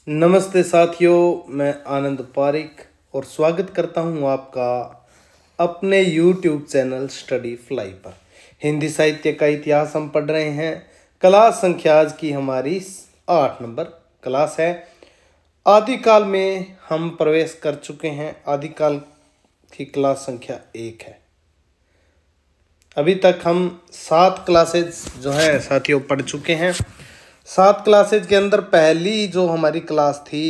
नमस्ते साथियों, मैं आनंद पारिक और स्वागत करता हूं आपका अपने YouTube चैनल स्टडी फ्लाई पर। हिंदी साहित्य का इतिहास हम पढ़ रहे हैं। क्लास संख्या आज की हमारी 8 नंबर क्लास है। आदिकाल में हम प्रवेश कर चुके हैं। आदिकाल की क्लास संख्या 1 है। अभी तक हम 7 क्लासेज जो है साथियों पढ़ चुके हैं। 7 क्लासेज के अंदर पहली जो हमारी क्लास थी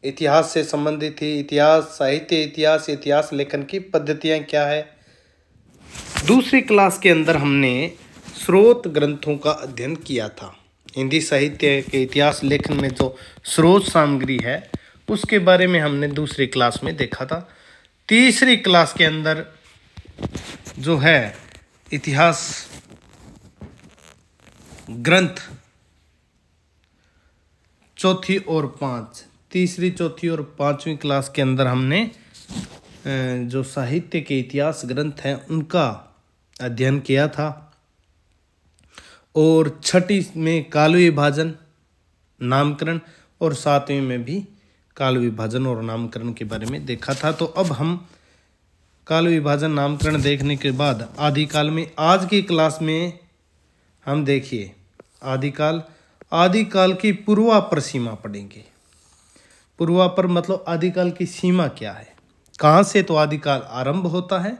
इतिहास से संबंधित थी। इतिहास, साहित्य, इतिहास लेखन की पद्धतियाँ क्या है। दूसरी क्लास के अंदर हमने स्रोत ग्रंथों का अध्ययन किया था। हिंदी साहित्य के इतिहास लेखन में जो स्रोत सामग्री है उसके बारे में हमने दूसरी क्लास में देखा था। तीसरी क्लास के अंदर जो है इतिहास ग्रंथ तीसरी, चौथी और पांचवी क्लास के अंदर हमने जो साहित्य के इतिहास ग्रंथ हैं उनका अध्ययन किया था। और छठी में काल विभाजन, नामकरण और 7वीं में भी काल विभाजन और नामकरण के बारे में देखा था। तो अब हम काल विभाजन, नामकरण देखने के बाद आदिकाल में आज की क्लास में हम देखिए आदिकाल की पूर्वापर सीमा पढ़ेंगे। पूर्वापर मतलब आदिकाल की सीमा क्या है, कहाँ से तो आदिकाल आरंभ होता है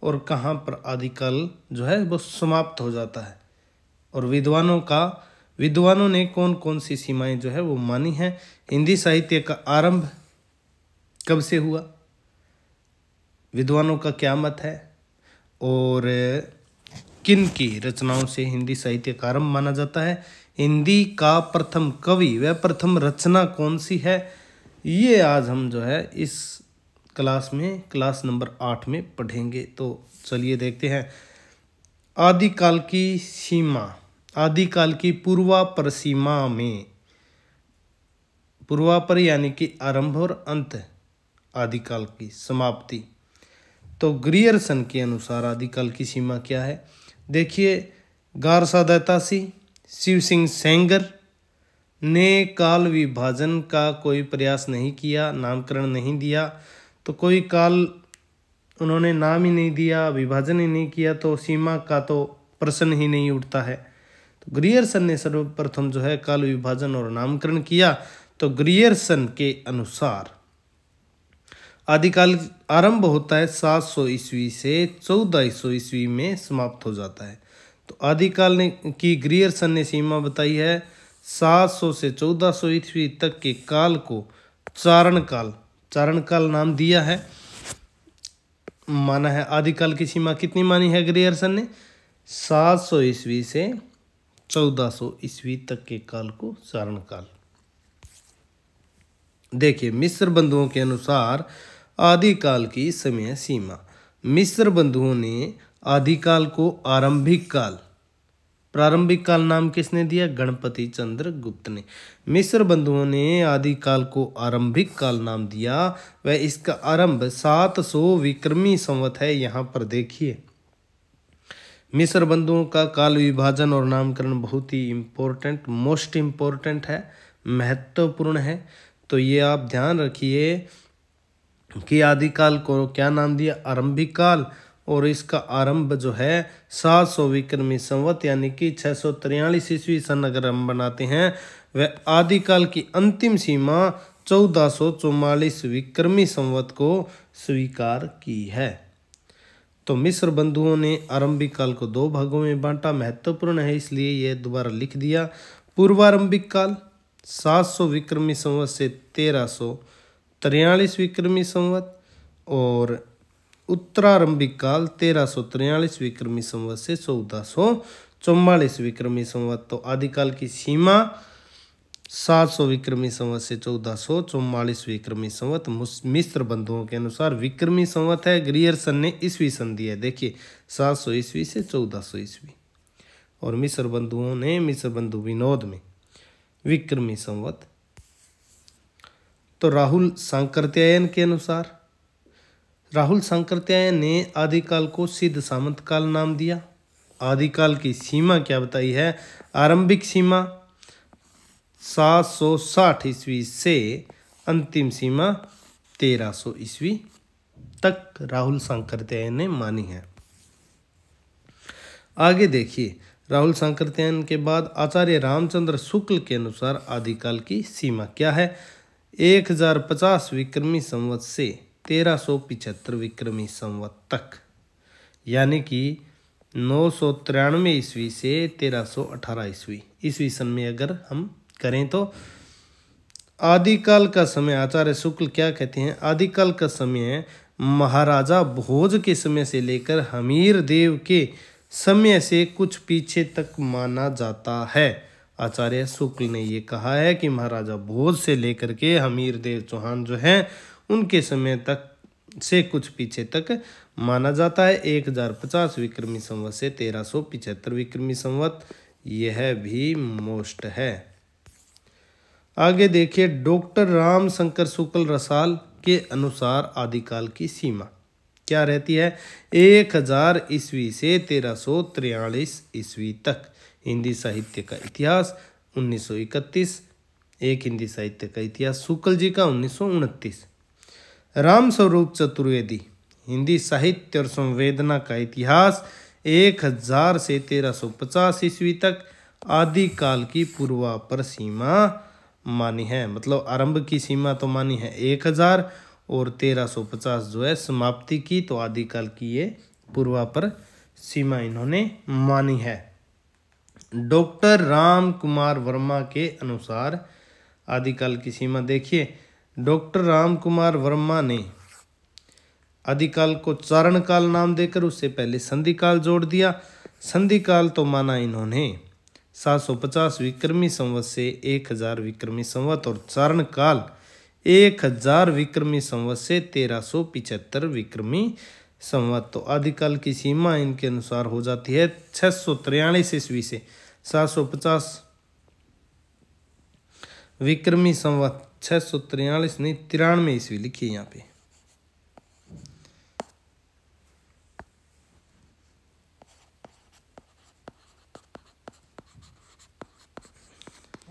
और कहाँ पर आदिकाल जो है वो समाप्त हो जाता है, और विद्वानों ने कौन कौन सी सीमाएं जो है वो मानी है। हिंदी साहित्य का आरंभ कब से हुआ, विद्वानों का क्या मत है, और किन की रचनाओं से हिंदी साहित्य का आरंभ माना जाता है। हिंदी का प्रथम कवि व प्रथम रचना कौन सी है, ये आज हम जो है इस क्लास में क्लास नंबर 8 में पढ़ेंगे। तो चलिए देखते हैं आदिकाल की सीमा। आदिकाल की पूर्वापर सीमा में, पूर्वापर यानी कि आरंभ और अंत, आदिकाल की समाप्ति। तो ग्रियर्सन के अनुसार आदिकाल की सीमा क्या है। देखिए, गारसा दैतासी, शिव सिंह सेंगर ने काल विभाजन का कोई प्रयास नहीं किया, नामकरण नहीं दिया, तो कोई काल उन्होंने नाम ही नहीं दिया, विभाजन ही नहीं किया, तो सीमा का तो प्रश्न ही नहीं उठता है। तो ग्रियर्सन ने सर्वप्रथम जो है काल विभाजन और नामकरण किया। तो ग्रियर्सन के अनुसार आदिकाल आरंभ होता है 700 ईस्वी से 1400 ईस्वी में समाप्त हो जाता है। तो आदिकाल ने की ग्रियर्सन ने सीमा बताई है 700 से 1400 ईस्वी तक के काल को चारण काल नाम दिया है, माना है। आदिकाल की सीमा कितनी मानी है ग्रियर्सन ने, 700 ईस्वी से 1400 ईस्वी तक के काल को चारण काल। देखिए, मिस्र बंधुओं के अनुसार आदिकाल की समय सीमा, मिस्र बंधुओं ने आदिकाल को प्रारंभिक काल नाम किसने दिया, गणपति चंद्र गुप्त ने। मिस्र बंधुओं ने आदिकाल को आरंभिक काल नाम दिया। वह इसका आरंभ 700 विक्रमी संवत है। यहाँ पर देखिए, मिस्र बंधुओं का काल विभाजन और नामकरण बहुत ही मोस्ट इम्पोर्टेंट है, महत्वपूर्ण है। तो ये आप ध्यान रखिए कि आदिकाल को क्या नाम दिया, आरंभिक काल, और इसका आरंभ जो है 700 विक्रमी संवत यानी कि 643 ईस्वी सन अगर हम बनाते हैं, वह आदिकाल की अंतिम सीमा 1444 विक्रमी संवत को स्वीकार की है। तो मिस्र बंधुओं ने आरंभिक काल को 2 भागों में बांटा, महत्वपूर्ण है इसलिए यह दोबारा लिख दिया। पूर्वारंभिक काल 700 विक्रमी संवत से 1343 विक्रमी संवत, और उत्तरारंभिक काल 1343 विक्रमी संवत से 1444 विक्रमी संवत। तो आदिकाल की सीमा 700 विक्रमी संवत से 1444 विक्रमी संवत मिस्र बंधुओं के अनुसार विक्रमी संवत है। ग्रियर्सन ने ईस्वी सन दिया है। देखिए, 700 ईस्वी से 1400 ईस्वी, और मिस्र बंधु विनोद में विक्रमी संवत। तो राहुल सांकृत्यायन के अनुसार, राहुल सांकृत्यायन ने आदिकाल को सिद्ध सामंत काल नाम दिया। आदिकाल की सीमा क्या बताई है, आरंभिक सीमा 760 ईस्वी से अंतिम सीमा 1300 ईस्वी तक राहुल सांकृत्यायन ने मानी है। आगे देखिए, राहुल सांकृत्यायन के बाद आचार्य रामचंद्र शुक्ल के अनुसार आदिकाल की सीमा क्या है? 1050 विक्रमी संवत से 1375 विक्रमी संवत तक, यानी कि 993 ईस्वी से 1318 ईस्वी सन में अगर हम करें तो आदिकाल का समय आचार्य शुक्ल क्या कहते हैं? आदिकाल का समय महाराजा भोज के समय से लेकर हमीर देव के समय से कुछ पीछे तक माना जाता है। आचार्य शुक्ल ने ये कहा है कि महाराजा भोज से लेकर के हमीर देव चौहान जो हैं उनके समय तक से कुछ पीछे तक माना जाता है। 1050 विक्रमी संवत से 1375 विक्रमी संवत, यह भी मोस्ट है। आगे देखिए, डॉक्टर राम शंकर शुक्ल रसाल के अनुसार आदिकाल की सीमा क्या रहती है? 1000 ईस्वी से 1343 ईस्वी तक। हिंदी साहित्य का इतिहास 1931, एक हिंदी साहित्य का इतिहास शुक्ल जी का 1929। राम स्वरूप चतुर्वेदी हिंदी साहित्य और संवेदना का इतिहास 1000 से 1350 ईस्वी तक आदिकाल की पूर्वापर सीमा मानी है। मतलब आरंभ की सीमा तो मानी है 1000 और 1350 जो है समाप्ति की, तो आदिकाल की ये पूर्वापर सीमा इन्होंने मानी है। डॉक्टर राम कुमार वर्मा के अनुसार आदिकाल की सीमा देखिए, डॉक्टर राम कुमार वर्मा ने आदिकाल को चारण काल नाम देकर उससे पहले संधि काल जोड़ दिया। संधि काल तो माना इन्होंने 750 विक्रमी संवत से 1000 विक्रमी संवत और चारण काल 1000 विक्रमी संवत से 1375 विक्रमी संवत। तो आदिकाल की सीमा इनके अनुसार हो जाती है 643 ईस्वी से 750 विक्रमी संवत। 643 नहीं 93 ईस्वी लिखिए यहाँ पे।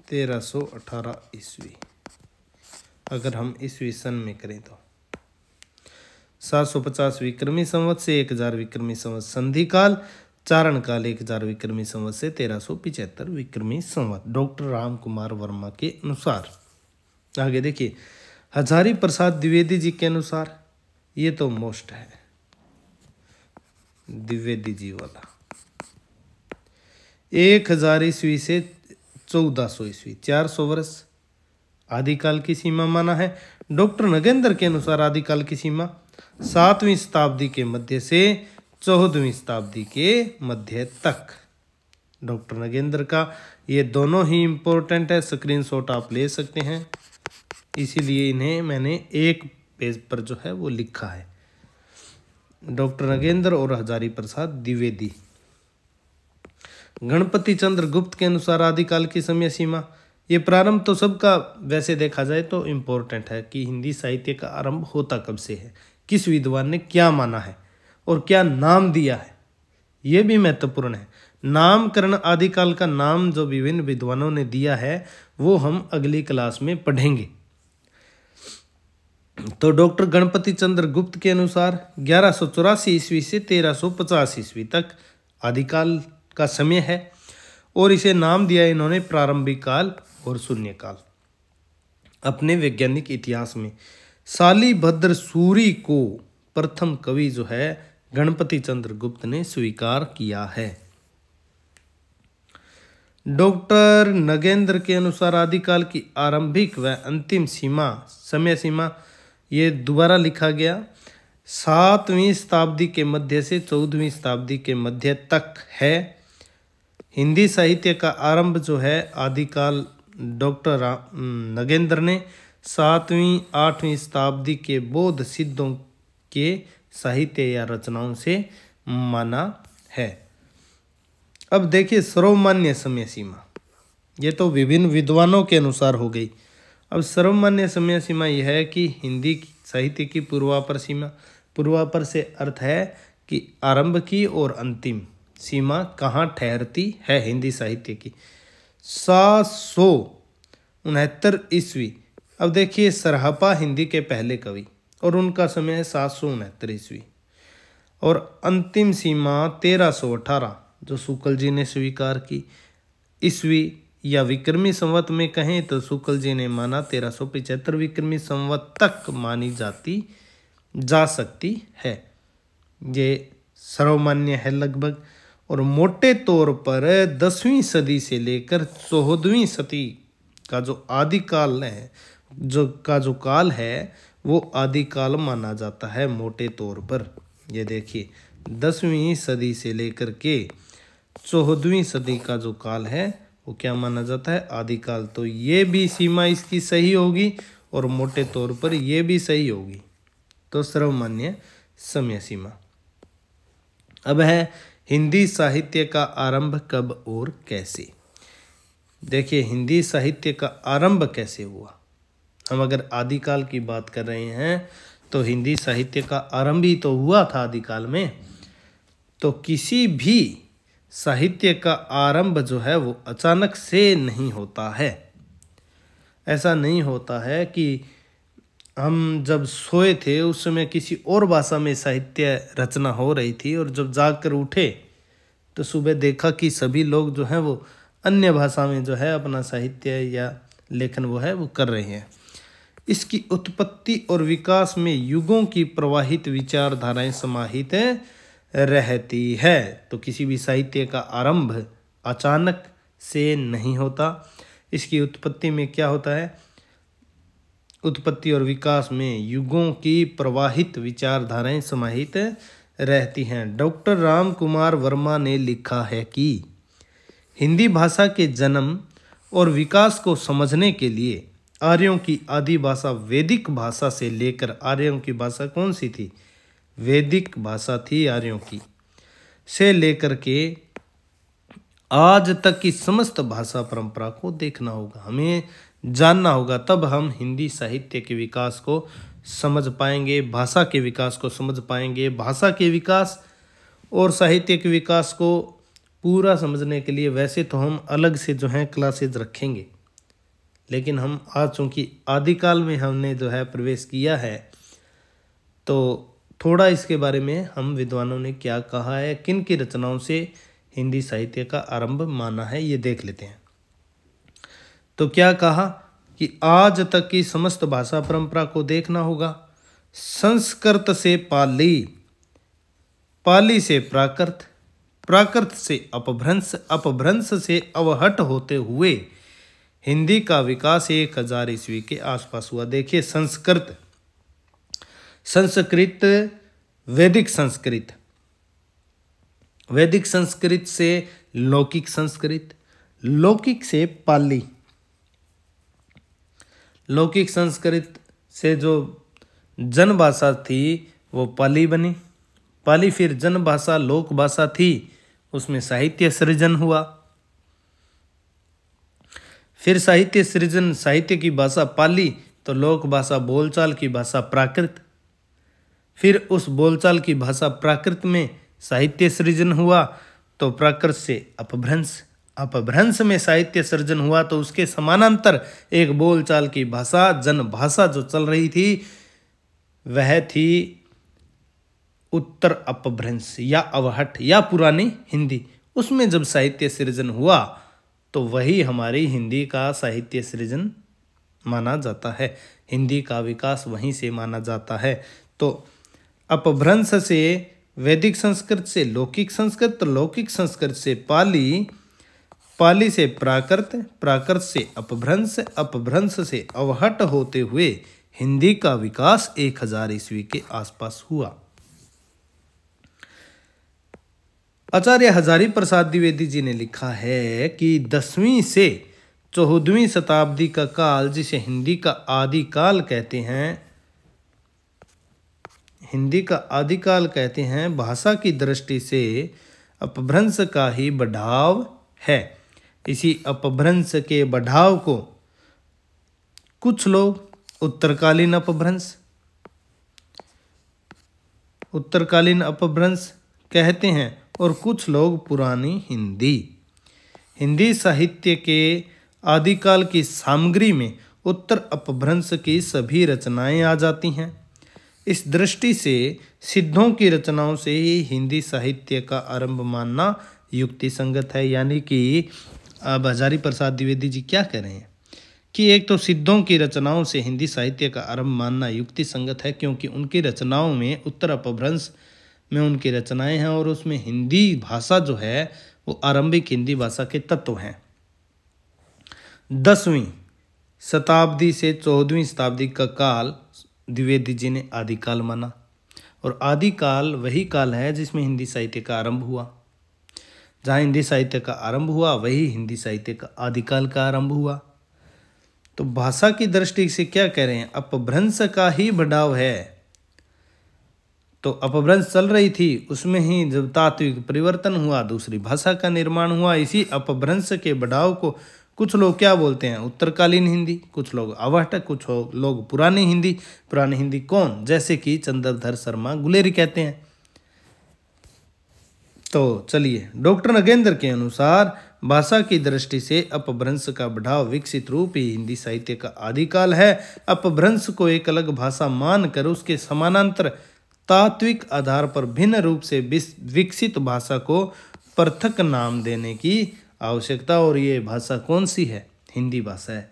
तेरह 1318 ईस्वी अगर हम ईस्वी सन में करें तो 750 विक्रमी संवत से 1000 विक्रमी संवत संधि काल, चारण काल 1000 विक्रमी संवत से 1375 विक्रमी संवत, डॉक्टर राम कुमार वर्मा के अनुसार। आगे देखिए, हजारी प्रसाद द्विवेदी जी के अनुसार, ये तो मोस्ट है द्विवेदी जी वाला, 1000 ईस्वी से 1400 ईस्वी 400 वर्ष आदिकाल की सीमा माना है। डॉक्टर नगेंद्र के अनुसार आदिकाल की सीमा 7वीं शताब्दी के मध्य से 14वीं शताब्दी के मध्य तक। डॉक्टर नगेंद्र का ये दोनों ही इम्पोर्टेंट है, स्क्रीनशॉट आप ले सकते हैं, इसीलिए इन्हें मैंने एक पेज पर जो है वो लिखा है। डॉक्टर नगेंद्र और हजारी प्रसाद द्विवेदी। गणपति चंद्र गुप्त के अनुसार आदिकाल की समय सीमा, ये प्रारंभ तो सबका वैसे देखा जाए तो इम्पोर्टेंट है कि हिंदी साहित्य का आरंभ होता कब से है, किस विद्वान ने क्या माना है और क्या नाम दिया है, ये भी महत्वपूर्ण है। नामकरण आदिकाल का नाम जो विभिन्न विद्वानों ने दिया है वो हम अगली क्लास में पढ़ेंगे। तो डॉक्टर गणपति चंद्र गुप्त के अनुसार 1184 ईस्वी से 1350 ईस्वी तक आदिकाल का समय है और इसे नाम दिया इन्होंने प्रारंभिक काल और शून्य काल। अपने वैज्ञानिक इतिहास में शालिभद्र सूरी को प्रथम कवि जो है गणपति चंद्र गुप्त ने स्वीकार किया है। डॉक्टर नगेंद्र के अनुसार आदिकाल की आरंभिक व अंतिम सीमा समय सीमा ये दोबारा लिखा गया 7वीं शताब्दी के मध्य से 14वीं शताब्दी के मध्य तक है। हिंदी साहित्य का आरंभ जो है आदिकाल डॉक्टर नगेंद्र ने 7वीं 8वीं शताब्दी के बौद्ध सिद्धों के साहित्य या रचनाओं से माना है। अब देखिए सर्वमान्य समय सीमा, ये तो विभिन्न विद्वानों के अनुसार हो गई। अब सर्वमान्य समय सीमा यह है कि हिंदी साहित्य की पूर्वापर सीमा, पूर्वापर से अर्थ है कि आरंभ की और अंतिम सीमा कहाँ ठहरती है हिंदी साहित्य की। 700 69 ईस्वी। अब देखिए सरहपा हिंदी के पहले कवि और उनका समय है 769 ईस्वी। और अंतिम सीमा 1318 जो शुक्ल जी ने स्वीकार की। ईस्वी या विक्रमी संवत में कहें तो शुक्ल जी ने माना 1375 विक्रमी संवत तक मानी जा सकती है। ये सर्वमान्य है लगभग। और मोटे तौर पर 10वीं सदी से लेकर 14वीं सदी का जो आदिकाल है जो काल है वो आदिकाल माना जाता है मोटे तौर पर। ये देखिए 10वीं सदी से लेकर के 14वीं सदी का जो काल है वो क्या माना जाता है, आदिकाल। तो ये भी सीमा इसकी सही होगी और मोटे तौर पर ये भी सही होगी। तो सर्वमान्य समय सीमा। अब है हिंदी साहित्य का आरंभ कब और कैसे। देखिए हिंदी साहित्य का आरंभ कैसे हुआ। हम अगर आदिकाल की बात कर रहे हैं तो हिंदी साहित्य का आरंभ ही तो हुआ था आदिकाल में। तो किसी भी साहित्य का आरंभ जो है वो अचानक से नहीं होता है। ऐसा नहीं होता है कि हम जब सोए थे उस समय किसी और भाषा में साहित्य रचना हो रही थी और जब जागकर उठे तो सुबह देखा कि सभी लोग जो हैं वो अन्य भाषा में जो है अपना साहित्य या लेखन वो है वो कर रहे हैं। इसकी उत्पत्ति और विकास में युगों की प्रवाहित विचारधाराएं समाहित रहती है। तो किसी भी साहित्य का आरंभ अचानक से नहीं होता। इसकी उत्पत्ति में क्या होता है, उत्पत्ति और विकास में युगों की प्रवाहित विचारधाराएं समाहित रहती हैं। डॉक्टर राम कुमार वर्मा ने लिखा है कि हिंदी भाषा के जन्म और विकास को समझने के लिए आर्यों की आदि भाषा वैदिक भाषा से लेकर, आर्यों की भाषा कौन सी थी, वैदिक भाषा थी आर्यों की, से लेकर के आज तक की समस्त भाषा परंपरा को देखना होगा, हमें जानना होगा। तब हम हिंदी साहित्य के विकास को समझ पाएंगे, भाषा के विकास को समझ पाएंगे। भाषा के विकास और साहित्य के विकास को पूरा समझने के लिए वैसे तो हम अलग से जो है क्लासेज रखेंगे, लेकिन हम आज चूँकि आदिकाल में हमने जो है प्रवेश किया है तो थोड़ा इसके बारे में हम विद्वानों ने क्या कहा है, किन की रचनाओं से हिंदी साहित्य का आरंभ माना है, ये देख लेते हैं। तो क्या कहा कि आज तक की समस्त भाषा परंपरा को देखना होगा। संस्कृत से पाली, पाली से प्राकृत, प्राकृत से अपभ्रंश, अपभ्रंश से अवहट होते हुए हिंदी का विकास 1000 ईस्वी के आसपास हुआ। देखिए संस्कृत, संस्कृत वैदिक संस्कृत, वैदिक संस्कृत से लौकिक संस्कृत, लौकिक से पाली, लौकिक संस्कृत से जो जन भाषा थी वो पाली बनी। पाली फिर जन भाषा लोक भाषा थी, उसमें साहित्य सृजन हुआ। फिर साहित्य सृजन, साहित्य की भाषा पाली तो लोक भाषा बोलचाल की भाषा प्राकृत। फिर उस बोलचाल की भाषा प्राकृत में साहित्य सृजन हुआ तो प्राकृत से अपभ्रंश, अपभ्रंश में साहित्य सृजन हुआ तो उसके समानांतर एक बोलचाल की भाषा, जन भाषा जो चल रही थी वह थी उत्तर अपभ्रंश या अवहट या पुरानी हिंदी। उसमें जब साहित्य सृजन हुआ तो वही हमारी हिंदी का साहित्य सृजन माना जाता है, हिंदी का विकास वहीं से माना जाता है। तो अपभ्रंश से वैदिक संस्कृत से लौकिक संस्कृत, लौकिक संस्कृत से पाली, पाली से प्राकृत, प्राकृत से अपभ्रंश, अपभ्रंश से अवहट होते हुए हिंदी का विकास 1000 ईस्वी के आसपास हुआ। आचार्य हजारी प्रसाद द्विवेदी जी ने लिखा है कि 10वीं से 14वीं शताब्दी का काल जिसे हिंदी का आदिकाल कहते हैं, हिंदी का आदिकाल कहते हैं, भाषा की दृष्टि से अपभ्रंश का ही बढ़ाव है। इसी अपभ्रंश के बढ़ाव को कुछ लोग उत्तरकालीन अपभ्रंश, उत्तरकालीन अपभ्रंश कहते हैं और कुछ लोग पुरानी हिंदी। हिंदी साहित्य के आदिकाल की सामग्री में उत्तर अपभ्रंश की सभी रचनाएं आ जाती हैं। इस दृष्टि से सिद्धों की रचनाओं से ही हिंदी साहित्य का आरंभ मानना युक्ति संगत है। यानी कि अब हजारी प्रसाद द्विवेदी जी क्या कह रहे हैं कि एक तो सिद्धों की रचनाओं से हिंदी साहित्य का आरंभ मानना युक्ति संगत है, क्योंकि उनकी रचनाओं में उत्तर अपभ्रंश में उनकी रचनाएं हैं और उसमें हिंदी भाषा जो है वो आरंभिक हिंदी भाषा के तत्व हैं। 10वीं शताब्दी से 14वीं शताब्दी का काल द्विवेदी जी ने आदिकाल माना, और आदिकाल वही काल है जिसमें हिंदी साहित्य का आरंभ हुआ। जहाँ हिंदी साहित्य का आरंभ हुआ वही हिंदी साहित्य का आदिकाल का आरंभ हुआ। तो भाषा की दृष्टि से क्या कह रहे हैं, अपभ्रंश का ही बढ़ाव है। तो अपभ्रंश चल रही थी, उसमें ही जब तात्विक परिवर्तन हुआ दूसरी भाषा का निर्माण हुआ। इसी अपभ्रंश के बढ़ाव को कुछ लोग क्या बोलते हैं, उत्तरकालीन हिंदी, कुछ लोग अवहट, कुछ लोग पुरानी हिंदी। पुरानी हिंदी कौन, जैसे कि चंद्रधर शर्मा गुलेरी कहते हैं। तो चलिए, डॉक्टर नगेंद्र के अनुसार भाषा की दृष्टि से अपभ्रंश का बढ़ाव विकसित रूप ही हिंदी साहित्य का आदिकाल है। अपभ्रंश को एक अलग भाषा मानकर उसके समानांतर तात्विक आधार पर भिन्न रूप से विकसित भाषा को पृथक नाम देने की आवश्यकता, और ये भाषा कौन सी है, हिंदी भाषा है।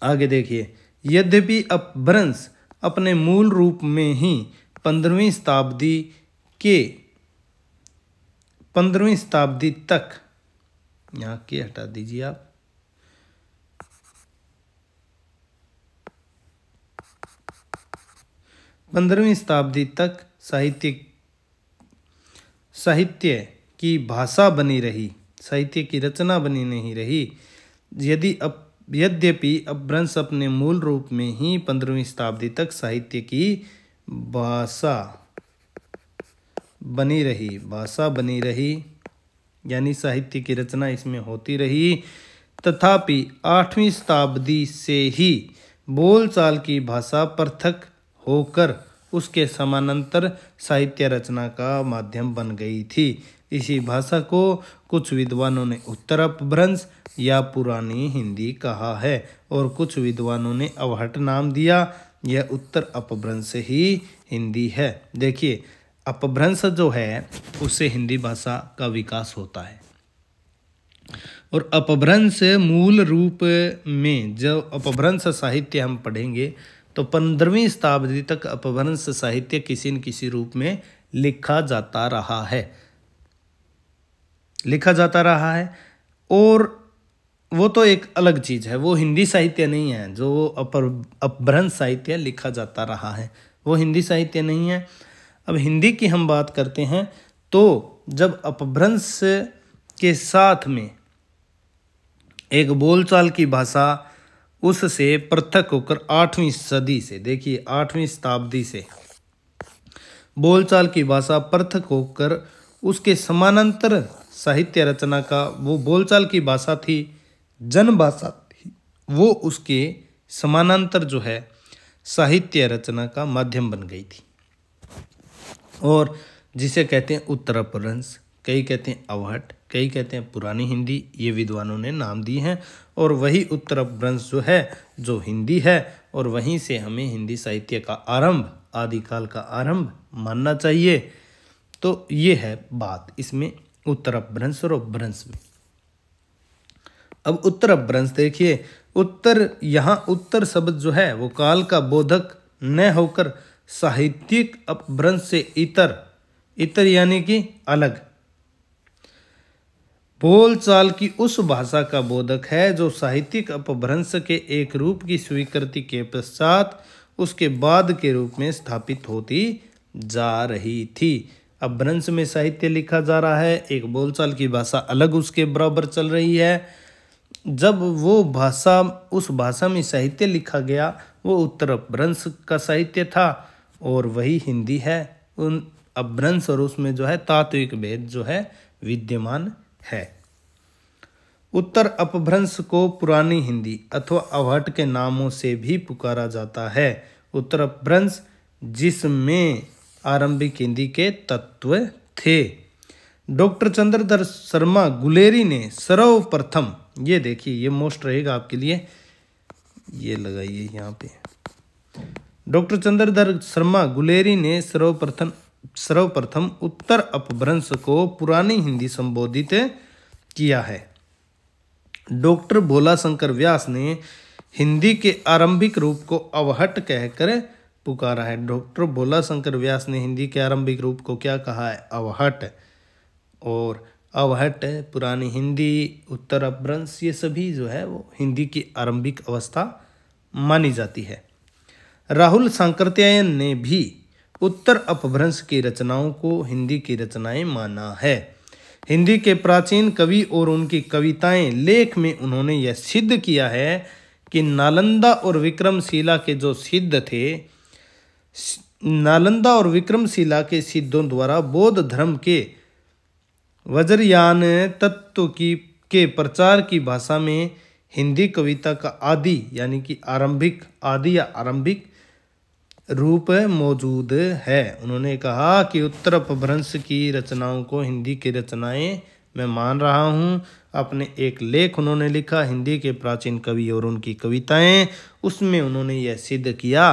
आगे देखिए, यद्यपि अपभ्रंश अपने मूल रूप में ही 15वीं शताब्दी तक, यहाँ के हटा दीजिए आप, पंद्रहवीं शताब्दी तक साहित्य की भाषा बनी रही, साहित्य की रचना बनी नहीं रही। यद्यपि अपभ्रंश अपने मूल रूप में ही 15वीं शताब्दी तक साहित्य की भाषा बनी रही, यानी साहित्य की रचना इसमें होती रही, तथापि 8वीं शताब्दी से ही बोलचाल की भाषा पृथक होकर उसके समानांतर साहित्य रचना का माध्यम बन गई थी। इसी भाषा को कुछ विद्वानों ने उत्तर अपभ्रंश या पुरानी हिंदी कहा है, और कुछ विद्वानों ने अवहट नाम दिया। यह उत्तर अपभ्रंश ही हिंदी है। देखिए, अपभ्रंश जो है उससे हिंदी भाषा का विकास होता है, और अपभ्रंश मूल रूप में जो अपभ्रंश साहित्य हम पढ़ेंगे तो 15वीं शताब्दी तक अपभ्रंश साहित्य किसी न किसी रूप में लिखा जाता रहा है, और वो तो एक अलग चीज़ है, वो हिंदी साहित्य नहीं है। जो अपभ्रंश साहित्य लिखा जाता रहा है वो हिंदी साहित्य नहीं है। अब हिंदी की हम बात करते हैं, तो जब अपभ्रंश के साथ में एक बोलचाल की भाषा उससे पृथक होकर 8वीं सदी से, देखिए 8वीं शताब्दी से बोलचाल की भाषा पृथक होकर उसके समानांतर साहित्य रचना का, वो बोलचाल की भाषा थी, जन भाषा थी, वो उसके समानांतर जो है साहित्य रचना का माध्यम बन गई थी, और जिसे कहते हैं उत्तर अपभ्रंश, कई कहते हैं अवहट, कई कहते हैं पुरानी हिंदी, ये विद्वानों ने नाम दिए हैं। और वही उत्तर अपभ्रंश जो है जो हिंदी है, और वहीं से हमें हिंदी साहित्य का आरंभ, आदिकाल का आरंभ मानना चाहिए। तो ये है बात इसमें उत्तर अपभ्रंश और अपभ्रंश में। अब उत्तर अपभ्रंश देखिए, यहाँ उत्तर शब्द जो है वो काल का बोधक न होकर साहित्यिक अपभ्रंश से इतर यानी कि अलग बोलचाल की उस भाषा का बोधक है जो साहित्यिक अपभ्रंश के एक रूप की स्वीकृति के पश्चात उसके बाद के रूप में स्थापित होती जा रही थी। अपभ्रंश में साहित्य लिखा जा रहा है, एक बोलचाल की भाषा अलग उसके बराबर चल रही है। जब वो भाषा, उस भाषा में साहित्य लिखा गया, वो उत्तर अपभ्रंश का साहित्य था, और वही हिंदी है। उन अपभ्रंश और उसमें जो है तात्विक भेद जो है विद्यमान है। उत्तर अपभ्रंश को पुरानी हिंदी अथवा अवहट के नामों से भी पुकारा जाता है। उत्तर अपभ्रंश जिसमें आरंभिक हिंदी के तत्व थे। डॉक्टर चंद्रधर शर्मा गुलेरी ने सर्वप्रथम, ये देखिए ये मोस्ट रहेगा आपके लिए, ये लगाइए यहाँ पे, डॉक्टर चंद्रधर शर्मा गुलेरी ने सर्वप्रथम उत्तर अपभ्रंश को पुरानी हिंदी संबोधित किया है। डॉक्टर भोलाशंकर व्यास ने हिंदी के आरंभिक रूप को अवहट कहकर पुकारा है। डॉक्टर भोलाशंकर व्यास ने हिंदी के आरंभिक रूप को क्या कहा है? अवहट। और अवहट, पुरानी हिंदी, उत्तर अपभ्रंश, ये सभी जो है वो हिंदी की आरंभिक अवस्था मानी जाती है। राहुल सांकृत्यायन ने भी उत्तर अपभ्रंश की रचनाओं को हिंदी की रचनाएं माना है। हिंदी के प्राचीन कवि और उनकी कविताएं लेख में उन्होंने यह सिद्ध किया है कि नालंदा और विक्रमशिला के जो सिद्ध थे, नालंदा और विक्रमशिला के सिद्धों द्वारा बौद्ध धर्म के वज्रयान तत्व के प्रचार की भाषा में हिंदी कविता का आदि यानी कि आरंभिक, आदि या आरंभिक रूप मौजूद है। उन्होंने कहा कि उत्तर अपभ्रंश की रचनाओं को हिंदी की रचनाएं मैं मान रहा हूँ। अपने एक लेख उन्होंने लिखा, हिंदी के प्राचीन कवि और उनकी कविताएं, उसमें उन्होंने यह सिद्ध किया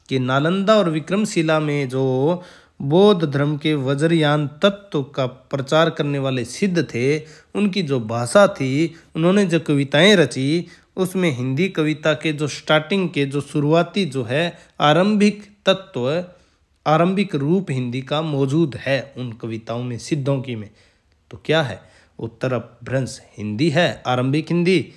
कि नालंदा और विक्रमशिला में जो बौद्ध धर्म के वज्रयान तत्व का प्रचार करने वाले सिद्ध थे, उनकी जो भाषा थी, उन्होंने जो कविताएं रची, उसमें हिंदी कविता के जो स्टार्टिंग के जो शुरुआती जो है आरंभिक तत्व, आरंभिक रूप हिंदी का मौजूद है उन कविताओं में, सिद्धों की में। तो क्या है? उत्तर अपभ्रंश हिंदी है, आरंभिक हिंदी।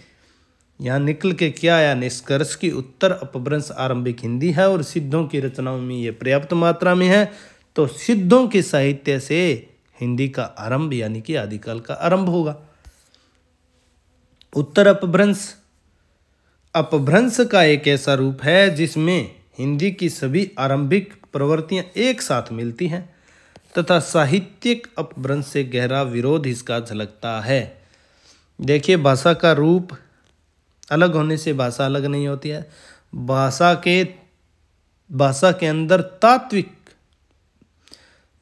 यहाँ निकल के क्या आया निष्कर्ष की उत्तर अपभ्रंश आरंभिक हिंदी है और सिद्धों की रचनाओं में ये पर्याप्त मात्रा में है। तो सिद्धों के साहित्य से हिंदी का आरंभ यानी कि आदिकाल का आरंभ होगा। उत्तर अपभ्रंश, अपभ्रंश का एक ऐसा रूप है जिसमें हिंदी की सभी आरंभिक प्रवृत्तियां एक साथ मिलती हैं तथा साहित्यिक अपभ्रंश से गहरा विरोध इसका झलकता है। देखिए, भाषा का रूप अलग होने से भाषा अलग नहीं होती है। भाषा के अंदर तात्विक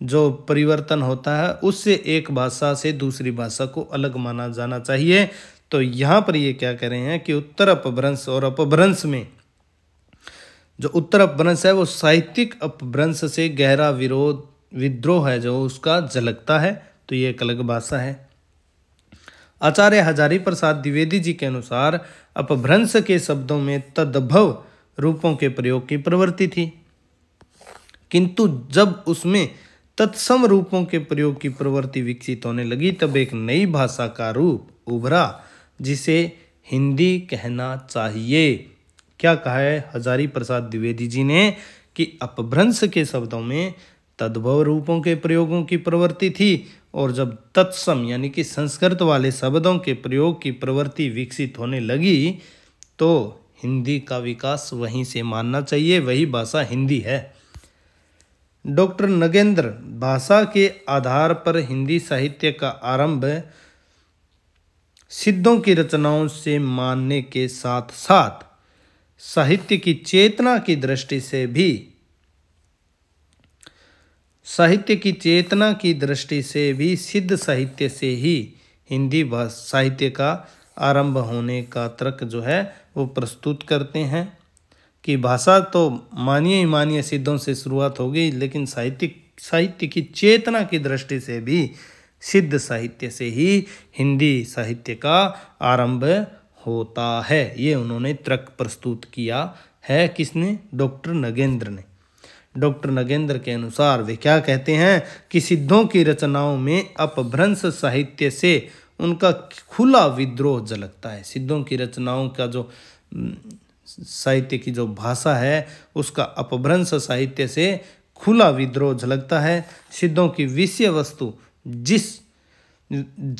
जो परिवर्तन होता है उससे एक भाषा से दूसरी भाषा को अलग माना जाना चाहिए। तो यहाँ पर ये क्या कह रहे हैं कि उत्तर अपभ्रंश और अपभ्रंश में जो उत्तर अपभ्रंश है वो साहित्यिक अपभ्रंश से गहरा विद्रोह है जो उसका झलकता है। तो ये एक अलग भाषा है। आचार्य हजारी प्रसाद द्विवेदी जी के अनुसार अपभ्रंश के शब्दों में तद्भव रूपों के प्रयोग की प्रवृत्ति थी, किंतु जब उसमें तत्सम रूपों के प्रयोग की प्रवृत्ति विकसित होने लगी तब एक नई भाषा का रूप उभरा जिसे हिंदी कहना चाहिए। क्या कहा है हजारी प्रसाद द्विवेदी जी ने कि अपभ्रंश के शब्दों में तद्भव रूपों के प्रयोगों की प्रवृत्ति थी और जब तत्सम यानी कि संस्कृत वाले शब्दों के प्रयोग की प्रवृत्ति विकसित होने लगी तो हिंदी का विकास वहीं से मानना चाहिए, वही भाषा हिंदी है। डॉक्टर नगेंद्र, भाषा के आधार पर हिंदी साहित्य का आरंभ सिद्धों की रचनाओं से मानने के साथ साथ साहित्य की चेतना की दृष्टि से भी सिद्ध साहित्य से ही हिंदी साहित्य का आरंभ होने का तर्क जो है वो प्रस्तुत करते हैं कि भाषा तो मानिए सिद्धों से शुरुआत हो गई, लेकिन साहित्य की चेतना की दृष्टि से भी सिद्ध साहित्य से ही हिंदी साहित्य का आरंभ होता है। ये उन्होंने तर्क प्रस्तुत किया है। किसने? डॉक्टर नगेंद्र ने। डॉक्टर नगेंद्र के अनुसार वे क्या कहते हैं कि सिद्धों की रचनाओं में अपभ्रंश साहित्य से उनका खुला विद्रोह झलकता है। सिद्धों की रचनाओं का जो साहित्य की जो भाषा है उसका अपभ्रंश साहित्य से खुला विद्रोह झलकता है। सिद्धों की विषय वस्तु,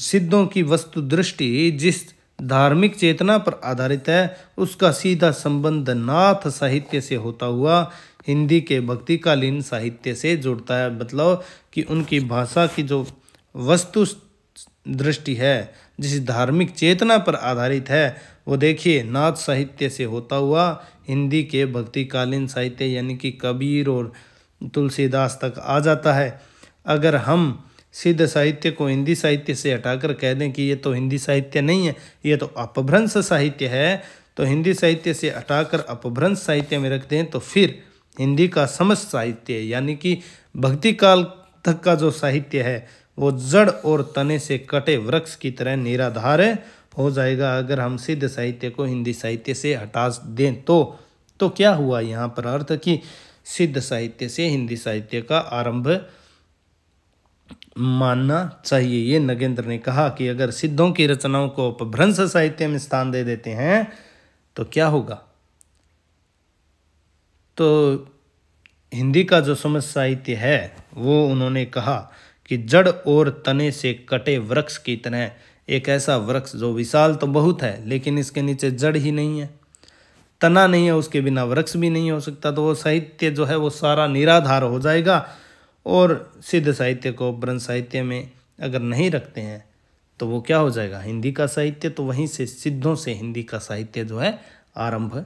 सिद्धों की वस्तु दृष्टि जिस धार्मिक चेतना पर आधारित है उसका सीधा संबंध नाथ साहित्य से होता हुआ हिंदी के भक्तिकालीन साहित्य से जुड़ता है। मतलब कि उनकी भाषा की जो वस्तु दृष्टि है जिस धार्मिक चेतना पर आधारित है वो देखिए नाथ साहित्य से होता हुआ हिंदी के भक्तिकालीन साहित्य यानी कि कबीर और तुलसीदास तक आ जाता है। अगर हम सिद्ध साहित्य को हिंदी साहित्य से हटाकर कह दें कि ये तो हिंदी साहित्य नहीं है, ये तो अपभ्रंश साहित्य है, तो हिंदी साहित्य से हटाकर अपभ्रंश साहित्य में रख दें, तो फिर हिंदी का समस्त साहित्य यानी कि भक्ति काल तक का जो साहित्य है वो जड़ और तने से कटे वृक्ष की तरह निराधार हो जाएगा। अगर हम सिद्ध साहित्य को हिंदी साहित्य से हटा दें तो क्या हुआ यहाँ पर अर्थ कि सिद्ध साहित्य से हिंदी साहित्य का आरंभ मानना चाहिए। ये नगेंद्र ने कहा कि अगर सिद्धों की रचनाओं को अपभ्रंश साहित्य में स्थान दे देते हैं तो क्या होगा, तो हिंदी का जो समस्त साहित्य है वो उन्होंने कहा कि जड़ और तने से कटे वृक्ष की तरह, एक ऐसा वृक्ष जो विशाल तो बहुत है लेकिन इसके नीचे जड़ ही नहीं है, तना नहीं है, उसके बिना वृक्ष भी नहीं हो सकता, तो वो साहित्य जो है वो सारा निराधार हो जाएगा। और सिद्ध साहित्य को अपभ्रंश साहित्य में अगर नहीं रखते हैं तो वो क्या हो जाएगा, हिंदी का साहित्य, तो वहीं से सिद्धों से हिंदी का साहित्य जो है आरंभ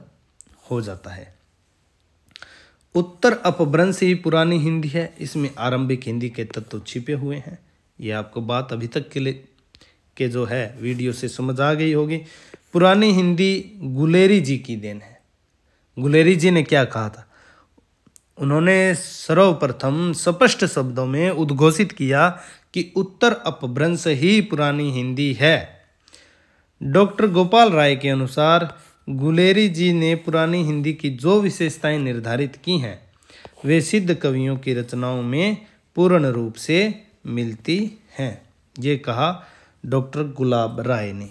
हो जाता है। उत्तर अपभ्रंश ही पुरानी हिंदी है, इसमें आरंभिक हिंदी के तत्व छिपे हुए हैं। ये आपको बात अभी तक के जो है वीडियो से समझ आ गई होगी। पुरानी हिंदी गुलेरी जी की देन है। गुलेरी जी ने क्या कहा था, उन्होंने सर्वप्रथम स्पष्ट शब्दों में उद्घोषित किया कि उत्तर अपभ्रंश ही पुरानी हिंदी है। डॉक्टर गोपाल राय के अनुसार गुलेरी जी ने पुरानी हिंदी की जो विशेषताएं निर्धारित की हैं वे सिद्ध कवियों की रचनाओं में पूर्ण रूप से मिलती हैं। ये कहा डॉक्टर गुलाब राय ने।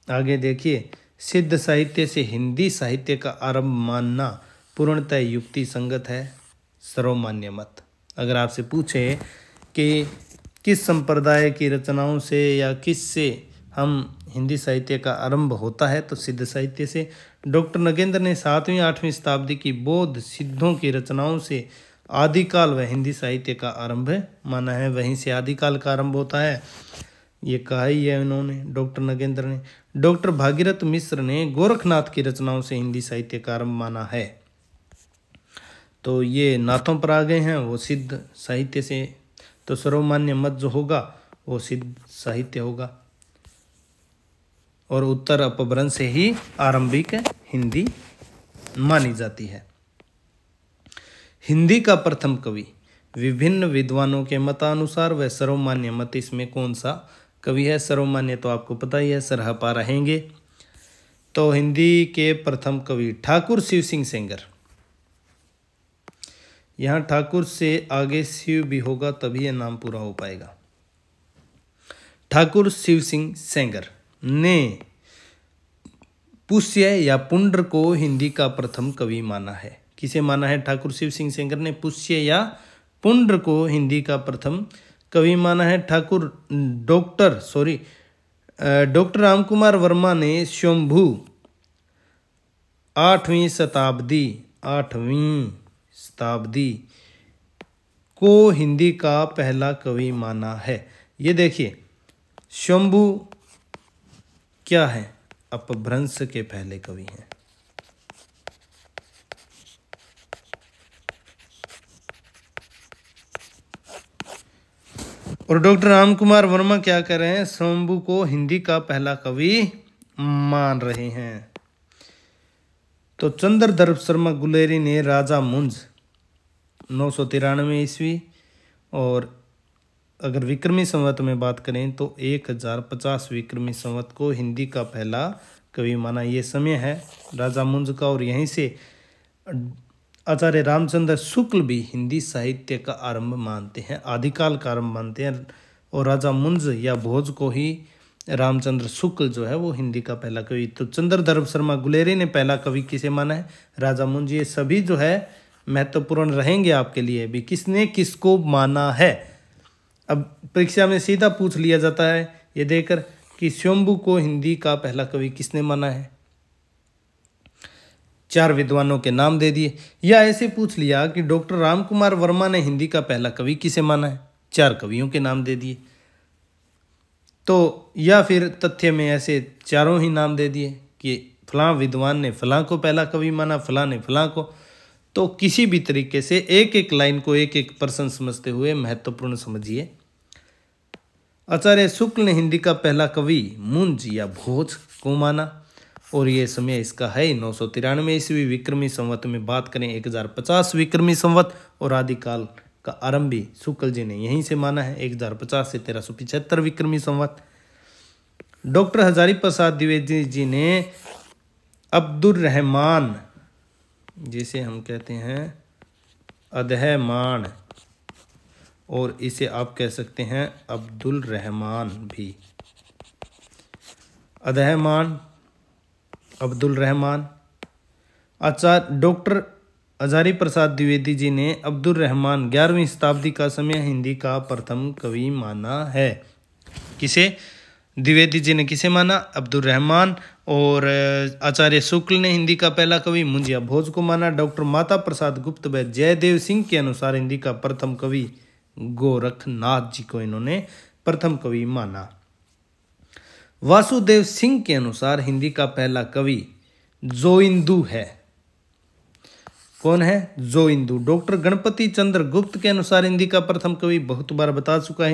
आगे देखिए, सिद्ध साहित्य से हिंदी साहित्य का आरंभ मानना पूर्णतः युक्ति संगत है, सर्वमान्य मत। अगर आपसे पूछे कि किस संप्रदाय की रचनाओं से या किस से हम हिंदी साहित्य का आरंभ होता है तो सिद्ध साहित्य से। डॉक्टर नगेंद्र ने 7वीं 8वीं शताब्दी की बौद्ध सिद्धों की रचनाओं से आदिकाल व हिंदी साहित्य का आरंभ माना है, वहीं से आदिकाल का आरंभ होता है, ये कहा ही है उन्होंने डॉक्टर नगेंद्र ने। डॉक्टर भागीरथ मिश्र ने गोरखनाथ की रचनाओं से हिंदी साहित्य का आरंभ माना है, तो ये नाथों पर आ गए हैं, वो सिद्ध साहित्य से, तो सर्वमान्य मत जो होगा वो सिद्ध साहित्य होगा। और उत्तर अपभ्रंश से ही आरंभिक हिंदी मानी जाती है। हिंदी का प्रथम कवि विभिन्न विद्वानों के मतानुसार व सर्वमान्य मत इसमें कौन सा कवि है। सर्वमान्य तो आपको पता ही है, सरहपा रहेंगे। तो हिंदी के प्रथम कवि ठाकुर शिव सिंह सेंगर। यहाँ ठाकुर से आगे शिव भी होगा तभी यह नाम पूरा हो पाएगा। ठाकुर शिव सिंह सेंगर ने पुष्य या पुंड्र को हिंदी का प्रथम कवि माना है। किसे माना है? ठाकुर शिव सिंह सेंगर ने पुष्य या पुंड्र को हिंदी का प्रथम कवि माना है। डॉक्टर रामकुमार वर्मा ने शंभू 8वीं शताब्दी को हिंदी का पहला कवि माना है। ये देखिए, शंभू क्या है? अपभ्रंश के पहले कवि हैं। और डॉक्टर रामकुमार वर्मा क्या कर रहे हैं? शंभू को हिंदी का पहला कवि मान रहे हैं। तो चंद्रधर शर्मा गुलेरी ने राजा मुंज 993 ईस्वी, और अगर विक्रमी संवत में बात करें तो 1050 विक्रमी संवत को हिंदी का पहला कवि माना। ये समय है राजा मुंज का, और यहीं से आचार्य रामचंद्र शुक्ल भी हिंदी साहित्य का आरंभ मानते हैं, आदिकाल का आरंभ मानते हैं। और राजा मुंज या भोज को ही रामचंद्र शुक्ल जो है वो हिंदी का पहला कवि। तो चंद्रधर शर्मा गुलेरी ने पहला कवि किसे माना है? राजा मुंज। ये सभी जो है महत्वपूर्ण रहेंगे आपके लिए भी, किसने किसको माना है। अब परीक्षा में सीधा पूछ लिया जाता है ये देकर कि शंभू को हिंदी का पहला कवि किसने माना है। 4 विद्वानों के नाम दे दिए, या ऐसे पूछ लिया कि डॉक्टर रामकुमार वर्मा ने हिंदी का पहला कवि किसे माना है, 4 कवियों के नाम दे दिए। तो या फिर तथ्य में ऐसे चारों ही नाम दे दिए कि फलां विद्वान ने फलां को पहला कवि माना, फलां ने फलां को। तो किसी भी तरीके से एक एक लाइन को एक एक पर्सन समझते हुए महत्वपूर्ण समझिए। आचार्य शुक्ल ने हिंदी का पहला कवि मुंज या भोज को माना और ये समय इसका है 993 ईस्वी विक्रमी संवत में बात करें 1050 विक्रमी संवत और आदिकाल का आरंभ भी शुक्ल जी ने यहीं से माना है 1050 से 1375 विक्रमी संवत। डॉक्टर हजारी प्रसाद द्विवेदी जी ने अब्दुल रहमान जिसे हम कहते हैं अदहमान और इसे आप कह सकते हैं अब्दुल रहमान भी, अदहमान अब्दुल रहमान। आचार्य डॉक्टर हजारी प्रसाद द्विवेदी जी ने अब्दुल रहमान 11वीं शताब्दी का समय हिंदी का प्रथम कवि माना है। किसे? द्विवेदी जी ने किसे माना? अब्दुल रहमान। और आचार्य शुक्ल ने हिंदी का पहला कवि मुंज या भोज को माना। डॉक्टर माता प्रसाद गुप्त व जयदेव सिंह के अनुसार हिंदी का प्रथम कवि गोरखनाथ जी को इन्होंने प्रथम कवि माना। वासुदेव सिंह के अनुसार हिंदी का पहला कवि जोइंदू है। कौन है? जोइंदू। डॉक्टर गणपति चंद्र गुप्त के अनुसार हिंदी का प्रथम कवि बहुत बार बता चुका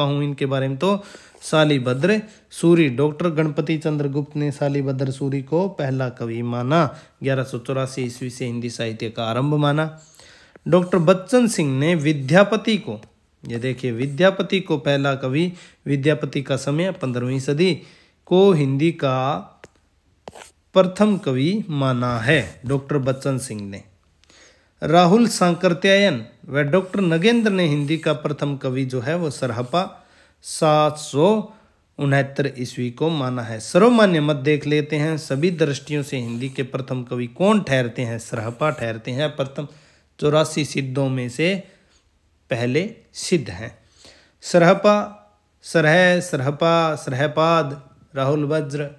हूं इनके बारे में, तो शालिभद्र सूरी। डॉक्टर गणपति चंद्र गुप्त ने शालिभद्र सूरी को पहला कवि माना। 1184 ईस्वी से हिंदी साहित्य का आरंभ माना। डॉक्टर बच्चन सिंह ने विद्यापति को, ये देखिए विद्यापति को पहला कवि, विद्यापति का समय 15वीं सदी को हिंदी का प्रथम कवि माना है डॉक्टर बच्चन सिंह ने। राहुल सांकृत्यायन व डॉक्टर नगेंद्र ने हिंदी का प्रथम कवि जो है वो सरहपा 769 ईस्वी को माना है। सर्वमान्य मत देख लेते हैं। सभी दृष्टियों से हिंदी के प्रथम कवि कौन ठहरते हैं? सरहपा ठहरते हैं प्रथम। 84 सिद्धों में से पहले सिद्ध हैं। सरहपा, सरह, सरहपा, सरहपाद, राहुल वज्र,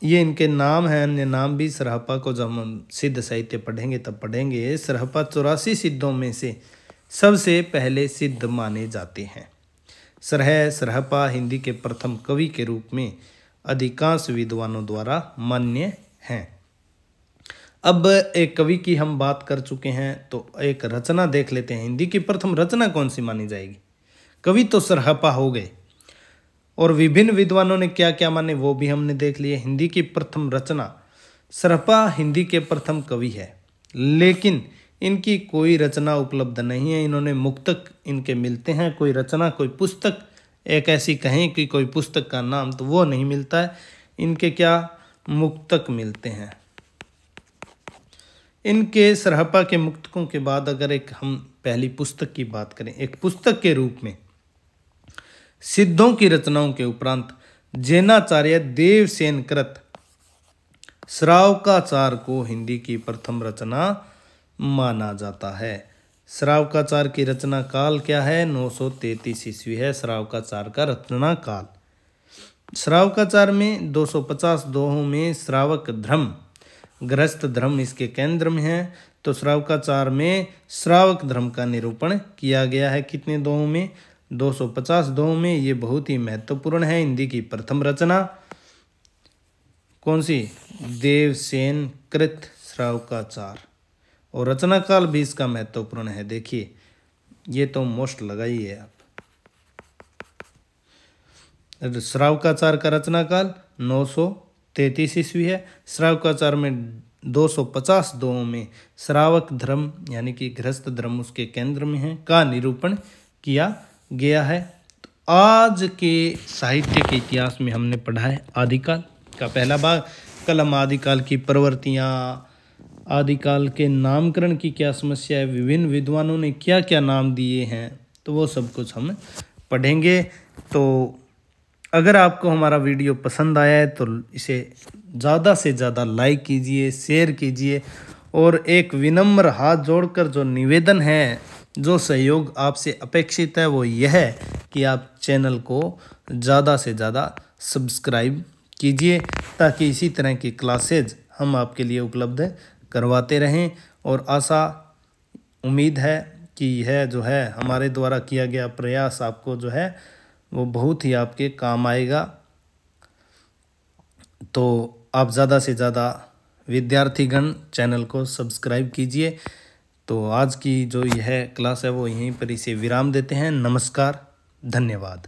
ये इनके नाम हैं। अन्य नाम भी सरहपा को जब हम सिद्ध साहित्य पढ़ेंगे तब पढ़ेंगे। सरहपा 84 सिद्धों में से सबसे पहले सिद्ध माने जाते हैं। सरह, सरहपा हिंदी के प्रथम कवि के रूप में अधिकांश विद्वानों द्वारा मान्य हैं। अब एक कवि की हम बात कर चुके हैं तो एक रचना देख लेते हैं। हिंदी की प्रथम रचना कौन सी मानी जाएगी? कवि तो सरहपा हो गए और विभिन्न विद्वानों ने क्या क्या माने वो भी हमने देख लिए। हिंदी की प्रथम रचना सरहपा हिंदी के प्रथम कवि है, लेकिन इनकी कोई रचना उपलब्ध नहीं है। इन्होंने मुक्तक इनके मिलते हैं, कोई रचना, कोई पुस्तक एक ऐसी कहें कि कोई पुस्तक का नाम, तो वो नहीं मिलता है। इनके क्या मुक्तक मिलते हैं। इनके सरहपा के मुक्तकों के बाद अगर एक हम पहली पुस्तक की बात करें, एक पुस्तक के रूप में सिद्धों की रचनाओं के उपरांत जैनाचार्य देवसेन कृत श्रावकाचार को हिंदी की प्रथम रचना माना जाता है। श्रावकाचार की रचना काल क्या है? 933 ईस्वी है श्रावकाचार का रचना काल। श्रावकाचार में 250 दोहों में श्रावक धर्म, गृहस्थ धर्म इसके केंद्र में है। तो श्रावकाचार में श्रावक धर्म का निरूपण किया गया है। कितने दोहों में? 250 दोहों में। ये बहुत ही महत्वपूर्ण है। हिंदी की प्रथम रचना कौन सी? देवसेन कृत श्रावकाचार। और रचना काल भी इसका महत्वपूर्ण है। देखिए ये तो मोस्ट लगाइए आप। श्रावकाचार का रचना काल 933 ईस्वी है। श्रावकाचार में 250 दोहों में श्रावक धर्म यानी कि गृहस्थ धर्म उसके केंद्र में है का निरूपण किया गया है। आज के साहित्य के इतिहास में हमने पढ़ा है आदिकाल का पहला भाग। कल हम आदिकाल की प्रवृत्तियाँ, आदिकाल के नामकरण की क्या समस्या है, विभिन्न विद्वानों ने क्या क्या नाम दिए हैं, तो वो सब कुछ हम पढ़ेंगे। तो अगर आपको हमारा वीडियो पसंद आया है तो इसे ज़्यादा से ज़्यादा लाइक कीजिए, शेयर कीजिए और एक विनम्र हाथ जोड़कर जो निवेदन है, जो सहयोग आपसे अपेक्षित है वो यह है कि आप चैनल को ज़्यादा से ज़्यादा सब्सक्राइब कीजिए ताकि इसी तरह की क्लासेज हम आपके लिए उपलब्ध करवाते रहें। और आशा उम्मीद है कि यह जो है हमारे द्वारा किया गया प्रयास आपको जो है वो बहुत ही आपके काम आएगा। तो आप ज़्यादा से ज़्यादा विद्यार्थीगण चैनल को सब्सक्राइब कीजिए तो आज की जो यह क्लास है वो यहीं पर इसे विराम देते हैं। नमस्कार, धन्यवाद।